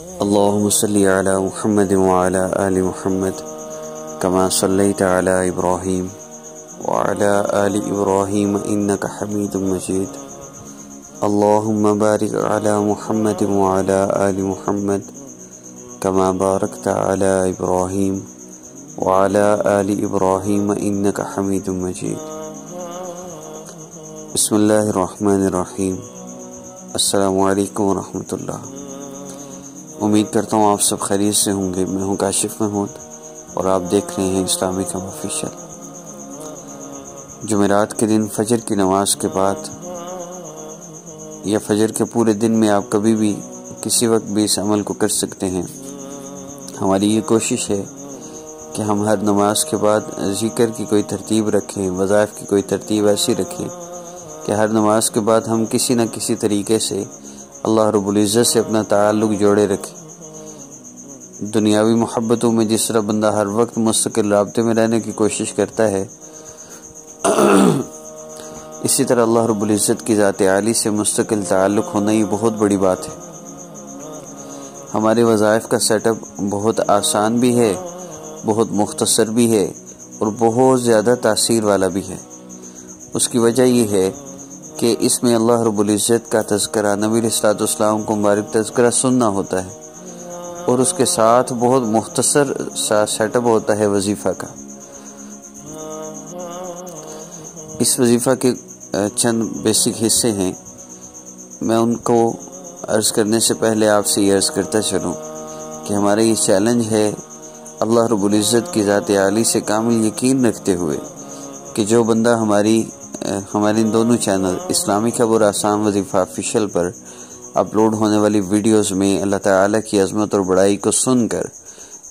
اللهم صل على محمد وعلى آل محمد كما صليت على إبراهيم وعلى آل إبراهيم إنك حميد مجيد. اللهم بارك على محمد وعلى آل محمد كما باركت على إبراهيم وعلى آل إبراهيم إنك حميد مجيد. بسم اللہ الرحمن الرحیم. السلام علیکم ورحمۃ اللہ. امید کرتا ہوں آپ سب خیریت سے ہوں گے. میں ہوں کاشف محمود اور آپ دیکھ رہے ہیں اسلامک ہب آفیشیل. جمعرات کے دن فجر کی نماز کے بعد یا فجر کے پورے دن میں آپ کبھی بھی کسی وقت بھی اس عمل کو کر سکتے ہیں. ہماری یہ کوشش ہے کہ ہم ہر نماز کے بعد ذکر کی کوئی ترتیب رکھیں، وظائف کی کوئی ترتیب ایسی رکھیں کہ ہر نماز کے بعد ہم کسی نہ کسی طریقے سے اللہ رب العزت سے اپنا تعلق جوڑے رکھیں. دنیاوی محبتوں میں جس طرح بندہ ہر وقت مستقل رابطے میں رہنے کی کوشش کرتا ہے، اسی طرح اللہ رب العزت کی ذات عالی سے مستقل تعلق ہونا یہ بہت بڑی بات ہے. ہمارے وظائف کا سیٹ اپ بہت آسان بھی ہے، بہت مختصر بھی ہے اور بہت زیادہ تاثیر والا بھی ہے. اس کی وجہ یہ ہے کہ اس میں اللہ رب العزت کا تذکرہ، نبی علیہ السلام کو مبارک تذکرہ سننا ہوتا ہے اور اس کے ساتھ بہت مختصر سا سیٹ اپ ہوتا ہے وظیفہ کا. اس وظیفہ کے چند بیسک حصے ہیں. میں ان کو عرض کرنے سے پہلے آپ سے یہ عرض کرتا چلوں کہ ہمارا یہ چیلنج ہے اللہ رب العزت کی ذات عالی سے کامل یقین رکھتے ہوئے کہ جو بندہ ہمارے ان دونوں چینل اسلامک ہب اور آسان وظیفہ آفیشیل پر اپلوڈ ہونے والی ویڈیوز میں اللہ تعالیٰ کی عظمت اور بڑائی کو سن کر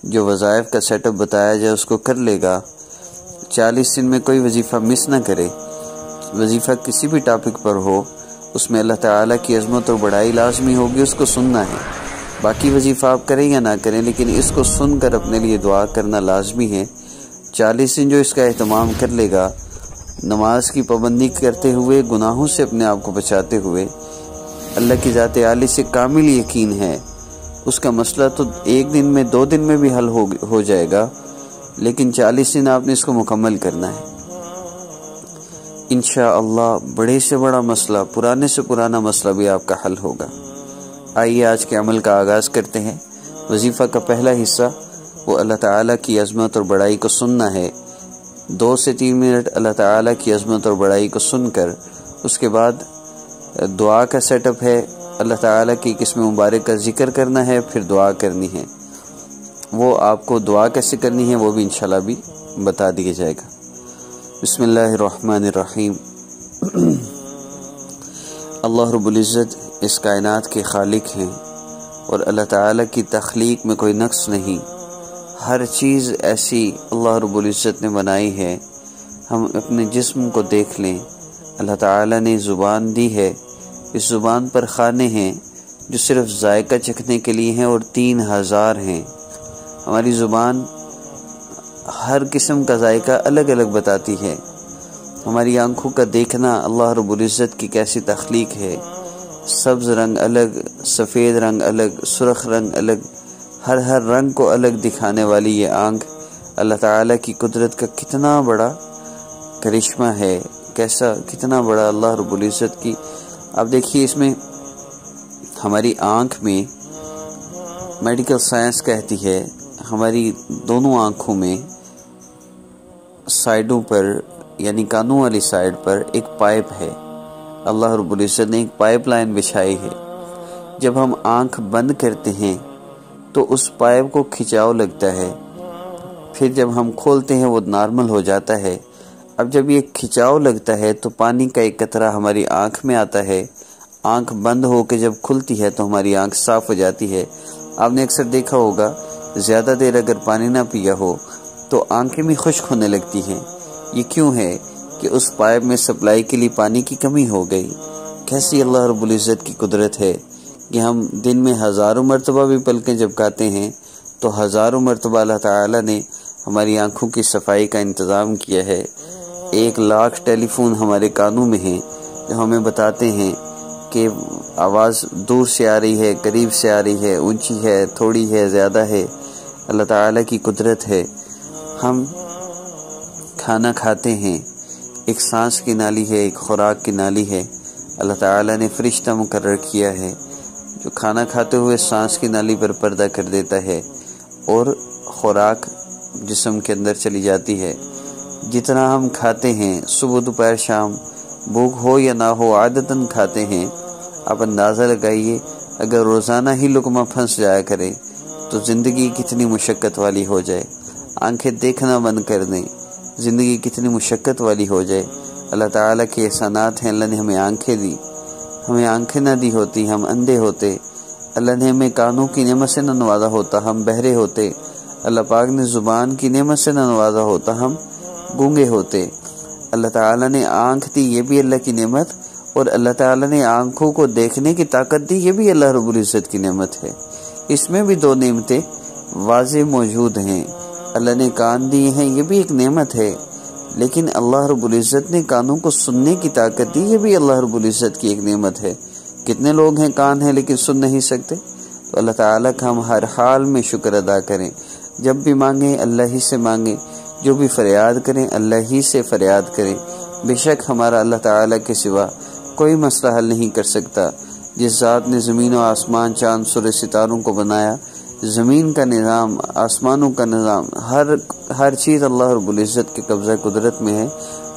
جو وظائف کا سیٹ اپ بتایا جائے اس کو کر لے گا، 40 دن میں کوئی وظیفہ مس نہ کرے. وظیفہ کسی بھی ٹاپک پر ہو اس میں اللہ تعالیٰ کی عظمت اور بڑائی لازمی ہوگی، اس کو سننا ہے. باقی وظیفہ آپ کریں یا نہ کریں لیکن اس کو سن کر اپنے لیے دعا کرنا لازمی ہے. 40 دن جو اس کا اہتمام کر لے گا، نماز کی پابندی کرتے ہوئے، گناہوں سے اپنے آپ کو بچاتے ہوئے، اللہ کی ذات عالی سے کامل یقین ہے اس کا مسئلہ تو 1 دن میں 2 دن میں بھی حل ہو جائے گا، لیکن 40 دن آپ نے اس کو مکمل کرنا ہے. انشاءاللہ بڑے سے بڑا مسئلہ، پرانے سے پرانا مسئلہ بھی آپ کا حل ہوگا. آئیے آج کے عمل کا آغاز کرتے ہیں. وظیفہ کا پہلا حصہ وہ اللہ تعالیٰ کی عظمت اور بڑائی کو سننا ہے. 2 سے 3 منٹ اللہ تعالیٰ کی عظمت اور بڑائی کو سن کر اس کے بعد دعا کا سیٹ اپ ہے. اللہ تعالیٰ کی قسم مبارک کا ذکر کرنا ہے، پھر دعا کرنی ہے. وہ آپ کو دعا کیسے کرنی ہے وہ بھی انشاءاللہ بھی بتا دیا جائے گا. بسم اللہ الرحمن الرحیم. اللہ رب العزت اس کائنات کے خالق ہیں اور اللہ تعالیٰ کی تخلیق میں کوئی نقص نہیں. ہر چیز ایسی اللہ رب العزت نے بنائی ہے. ہم اپنے جسم کو دیکھ لیں، اللہ تعالیٰ نے زبان دی ہے. اس زبان پر خانے ہیں جو صرف ذائقہ چکھنے کے لیے ہیں اور 3000 ہیں. ہماری زبان ہر قسم کا ذائقہ الگ الگ بتاتی ہے. ہماری آنکھوں کا دیکھنا اللہ رب العزت کی کیسی تخلیق ہے. سبز رنگ الگ، سفید رنگ الگ، سرخ رنگ الگ، ہر رنگ کو الگ دکھانے والی یہ آنکھ اللہ تعالیٰ کی قدرت کا کتنا بڑا کرشمہ ہے. کتنا بڑا اللہ رب العزت کی. آپ دیکھیے اس میں ہماری آنکھ میں میڈیکل سائنس کہتی ہے ہماری دونوں آنکھوں میں سائیڈوں پر یعنی کانوں والی سائیڈ پر ایک پائپ ہے. اللہ رب العزت نے ایک پائپ لائن بچھائی ہے. جب ہم آنکھ بند کرتے ہیں تو اس پائپ کو کھچاؤ لگتا ہے، پھر جب ہم کھولتے ہیں وہ نارمل ہو جاتا ہے. اب جب یہ کھچاؤ لگتا ہے تو پانی کا ایک قطرہ ہماری آنکھ میں آتا ہے. آنکھ بند ہو کے جب کھلتی ہے تو ہماری آنکھ صاف ہو جاتی ہے. آپ نے اکثر دیکھا ہوگا زیادہ دیر اگر پانی نہ پیا ہو تو آنکھیں بھی خشک ہونے لگتی ہیں. یہ کیوں ہے کہ اس پائپ میں سپلائی کے لیے پانی کی کمی ہو گئی. کیسی اللہ رب العزت کی قدرت ہے کہ ہم دن میں 1000 مرتبہ بھی پلکیں جھپکاتے ہیں تو 1000 مرتبہ اللہ تعالیٰ نے ہماری آنکھوں کی صفائی کا انتظام کیا ہے. 1 لاکھ ٹیلی فون ہمارے کانوں میں ہیں جو ہمیں بتاتے ہیں کہ آواز دور سے آ رہی ہے، قریب سے آ رہی ہے، اونچی ہے، تھوڑی ہے، زیادہ ہے، اللہ تعالیٰ کی قدرت ہے۔ ہم کھانا کھاتے ہیں، ایک سانس کی نالی ہے، ایک خوراک کی نالی ہے، اللہ تعالیٰ نے فرشتہ مقرر کیا ہے جو کھانا کھاتے ہوئے سانس کی نالی پر پردہ کر دیتا ہے اور خوراک جسم کے اندر چلی جاتی ہے۔ جتنا ہم کھاتے ہیں، صبح دوپہر شام، بھوک ہو یا نہ ہو، عادتاً کھاتے ہیں۔ آپ اندازہ لگائیے اگر روزانہ ہی لقمہ پھنس جایا کرے تو زندگی کتنی مشقت والی ہو جائے۔ آنکھیں دیکھنا بند کر دیں، زندگی کتنی مشقت والی ہو جائے۔ اللہ تعالیٰ کے احسانات ہیں، اللہ نے ہمیں آنکھیں دی، ہمیں آنکھیں نہ دی ہوتی ہم اندھے ہوتے۔ اللہ نے ہمیں کانوں کی نعمت سے نہ نوازا ہوتا ہم بہرے ہوتے۔ اللہ پاک نے زبان کی نعمت سے نہ نوازا ہوتا ہم گونگے ہوتے۔ اللہ تعالیٰ نے آنکھ دی، یہ بھی اللہ کی نعمت، اور اللہ تعالیٰ نے آنکھوں کو دیکھنے کی طاقت دی، یہ بھی اللہ رب العزت کی نعمت ہے۔ اس میں بھی دو نعمتیں واضح موجود ہیں۔ اللہ نے کان دیے ہیں، یہ بھی ایک نعمت ہے، لیکن اللہ رب العزت نے کانوں کو سننے کی طاقت دی، یہ بھی اللہ رب العزت کی ایک نعمت ہے۔ کتنے لوگ ہیں کان ہیں لیکن سن نہیں سکتے؟ تو اللہ تعالیٰ کا ہم ہر حال میں شکر ادا کریں۔ جب بھی مانگیں اللہ ہی سے مانگیں، جو بھی فریاد کریں اللہ ہی سے فریاد کریں۔ بے شک ہمارا اللہ تعالیٰ کے سوا کوئی مسئلہ حل نہیں کر سکتا۔ جس ذات نے زمین و آسمان، چاند سورج ستاروں کو بنایا، زمین کا نظام، آسمانوں کا نظام، ہر چیز اللہ رب العزت کے قبضہ قدرت میں ہے۔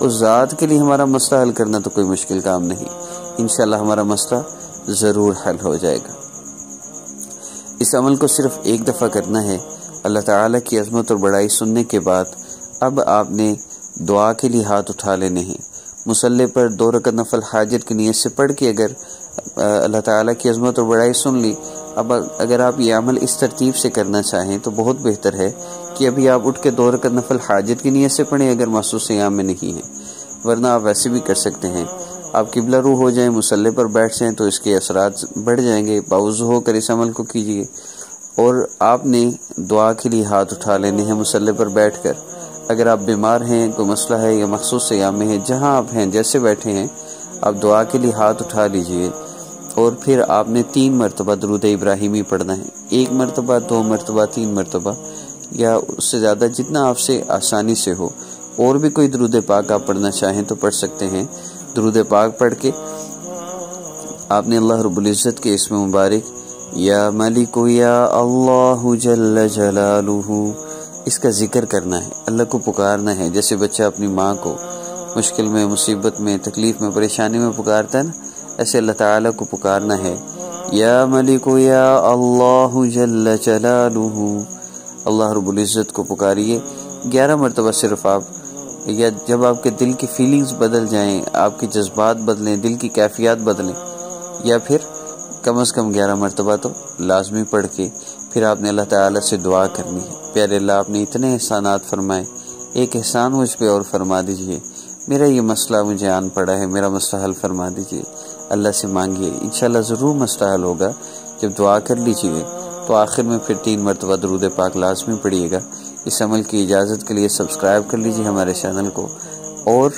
اس ذات کے لیے ہمارا مسئلہ حل کرنا تو کوئی مشکل کام نہیں۔ انشاءاللہ ہمارا مسئلہ ضرور حل ہو جائے گا۔ اس عمل کو صرف ایک دفعہ کرنا ہے۔ اللہ تعالیٰ کی عظمت اور بڑائی سننے کے بعد اب آپ نے دعا کے لیے ہاتھ اٹھا لینے ہیں۔ مصلی پر 2 رکعت نفل حاجت کی نیت سے پڑھ کے اگر اللہ تعالیٰ کی عظمت اور بڑائی سن لی، اب اگر آپ یہ عمل اس ترتیب سے کرنا چاہیں تو بہت بہتر ہے کہ ابھی آپ اٹھ کے 2 رکعت نفل حاجت کی نیت سے پڑھیں اگر محسوس قیام میں نہیں ہیں، ورنہ آپ ویسے بھی کر سکتے ہیں۔ آپ قبلہ رو ہو جائیں، مصلی پر بیٹھ جائیں تو اس کے اثرات بڑھ جائیں گے۔ باوضو ہو کر اس عمل کو کیجیے، اور آپ نے دعا کے لیے ہاتھ اٹھا لینے ہیں مصلی پر بیٹھ کر۔ اگر آپ بیمار ہیں، کوئی مسئلہ ہے یا مخصوص قیام میں ہیں، جہاں آپ ہیں جیسے بیٹھے ہیں آپ دعا کے لیے ہاتھ اٹھا لیجئے، اور پھر آپ نے 3 مرتبہ درود ابراہیمی پڑھنا ہے۔ 1 مرتبہ، 2 مرتبہ، 3 مرتبہ، یا اس سے زیادہ جتنا آپ سے آسانی سے ہو۔ اور بھی کوئی درود پاک آپ پڑھنا چاہیں تو پڑھ سکتے ہیں۔ درود پاک پڑھ کے آپ نے اللہ رب العزت کے اسم مبارک یا ملک یا اللہ جل جلالہ اس کا ذکر کرنا ہے، اللہ کو پکارنا ہے۔ جیسے بچہ اپنی ماں کو مشکل میں، مصیبت میں، تکلیف میں، پریشانی میں پکارتا ہے نا، ایسے اللہ تعالیٰ کو پکارنا ہے۔ یا ملک یا اللہ جل جلالہ، اللہ رب العزت کو پکاریے 11 مرتبہ صرف آپ، یا جب آپ کے دل کی فیلنگز بدل جائیں، آپ کے جذبات بدلیں، دل کی کیفیات بدلیں، یا پھر کم از کم 11 مرتبہ تو لازمی پڑھ کے پھر آپ نے اللہ تعالیٰ سے دعا کرنی ہے۔ پیارے اللہ، آپ نے اتنے احسانات فرمائے، ایک احسان مجھ پہ اور فرما دیجئے، میرا یہ مسئلہ مجھے آن پڑا ہے، میرا مسئلہ حل فرما دیجئے۔ اللہ سے مانگیے، انشاءاللہ ضرور مسئلہ حل ہوگا۔ جب دعا کر لیجئے تو آخر میں پھر 3 مرتبہ درود پاک لازمی پڑھیے گا۔ اس عمل کی اجازت کے لیے سبسکرائب کر لیجئے ہمارے چینل کو، اور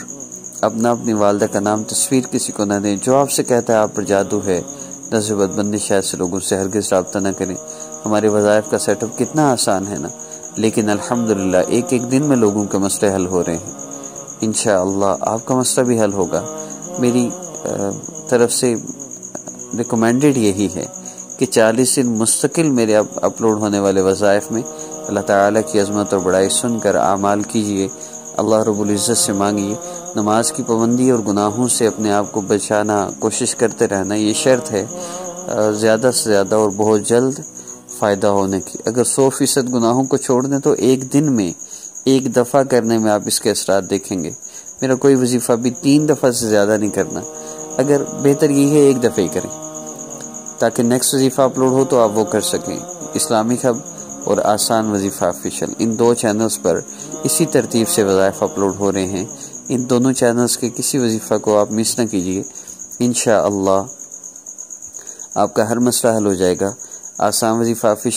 اپنی والدہ کا نام تصویر کسی کو نہ دیں۔ جو آپ سے کہتا ہے آپ پر جادو ہے، نظر بدبندش ہے، ایسے لوگوں سے ہرگز رابطہ نہ کریں۔ ہمارے وظائف کا سیٹ اپ کتنا آسان ہے نا، لیکن الحمدللہ ایک دن میں لوگوں کے مسئلے حل ہو رہے ہیں۔ انشاءاللہ آپ کا مسئلہ بھی حل ہوگا۔ میری طرف سے ریکمینڈڈ یہی ہے کہ 40 دن مستقل میرے اپلوڈ ہونے والے وظائف میں اللہ تعالیٰ کی عظمت اور بڑائی سن کر اعمال کیجیے، اللہ رب العزت سے مانگیے۔ نماز کی پابندی اور گناہوں سے اپنے آپ کو بچانا، کوشش کرتے رہنا، یہ شرط ہے زیادہ سے زیادہ اور بہت جلد فائدہ ہونے کی۔ اگر 100% گناہوں کو چھوڑ دیں تو ایک دن میں 1 دفعہ کرنے میں آپ اس کے اثرات دیکھیں گے۔ میرا کوئی وظیفہ بھی 3 دفعہ سے زیادہ نہیں کرنا، اگر بہتر یہ ہے 1 دفعہ ہی کریں تاکہ نیکسٹ وظیفہ اپلوڈ ہو تو آپ وہ کر سکیں۔ اسلامک ہب اور آسان وظیفہ آفیشیل، ان 2 چینلز پر اسی ترتیب سے وظائف اپلوڈ ہو رہے ہیں۔ ان دونوں چینلز کے کسی وظیفہ کو آپ مس نہ کیجیے، انشاءاللہ آپ کا ہر مسئلہ حل ہو جائے گا۔ آسان وظیفہ آفیشیل